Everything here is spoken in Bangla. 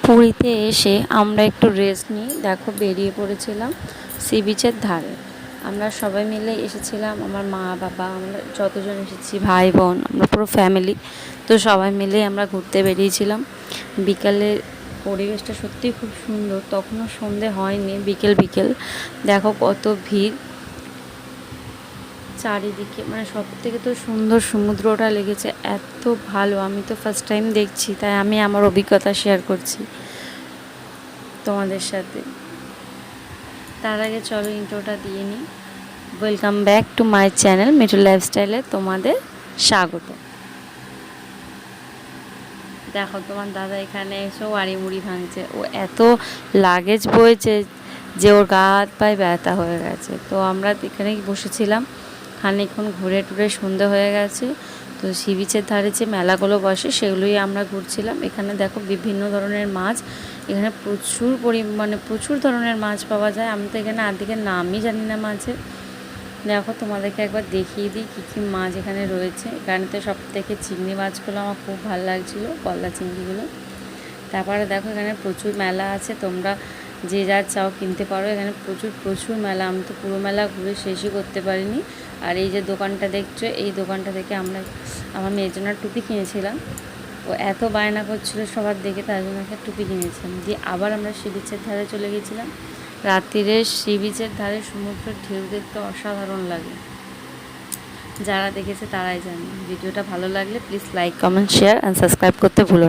পুরীতে এসে আমরা একটু রেস্ট নিই। দেখো বেরিয়ে পড়েছিলাম সি বিচের ধারে। আমরা সবাই মিলে এসেছিলাম, আমার মা বাবা, আমরা যতজন এসেছি, ভাই বোন, আমরা পুরো ফ্যামিলি। তো সবাই মিলে আমরা ঘুরতে বেরিয়েছিলাম। বিকালের পরিবেশটা সত্যিই খুব সুন্দর, তখনও সন্ধে হয়নি, বিকেল বিকেল। দেখো কত ভিড় চারিদিকে, মানে সব থেকে তো সুন্দর সমুদ্রটা লেগেছে, এত ভালো। আমি তো ফার্স্ট টাইম দেখছি, তাই আমি আমার অভিজ্ঞতা শেয়ার করছি তোমাদের সাথে। তার আগে চলো ইন্ট্রোটা দিয়ে নিই। Welcome back to my channel Mithu লাইফস্টাইলে তোমাদের স্বাগত। দেখো তোমার দাদা এখানে এসেও আড়ি মুড়ি ভাঙছে। ও এত লাগেজ বয়েছে যে ওর গা হাত পায়ে ব্যথা হয়ে গেছে। তো আমরা এখানে বসেছিলাম, খানিকক্ষণ ঘুরে টুরে সন্ধে হয়ে গেছে। তো সি বিচের ধারে যে মেলাগুলো বসে সেগুলোই আমরা ঘুরছিলাম। এখানে দেখো বিভিন্ন ধরনের মাছ, এখানে প্রচুর পরিমাণে প্রচুর ধরনের মাছ পাওয়া যায়। আমি তো এখানে আদিকের নামই জানি না মাছের। দেখো তোমাদেরকে একবার দেখিয়ে দিই কী কী মাছ এখানে রয়েছে। এখানে তো সব থেকে চিংড়ি মাছগুলো আমার খুব ভালো লাগছিলো, গলদা চিংড়িগুলো। তারপরে দেখো এখানে প্রচুর মেলা আছে, তোমরা যে যা চাও কিনতে পারো। এখানে প্রচুর প্রচুর মেলা, আমি তো পুরো মেলা ঘুরে শেষই করতে পারিনি। আর এই যে দোকানটা দেখছো, এই দোকানটা থেকে আমরা আমার মেয়ের জন্য টুপি কিনেছিলাম। ও এত বায়না করছিলো সবার দেখে, তার জন্য একটা টুপি কিনেছিলাম। দিয়ে আবার আমরা সি বিচের ধারে চলে গেছিলাম। রাত্রিরে সি বিচের ধারে সমুদ্রের ঢেউ দেখতে অসাধারণ লাগে, যারা দেখেছে তারাই জানে। ভিডিওটা ভালো লাগলে please like, comment, share and subscribe করতে ভুলো না।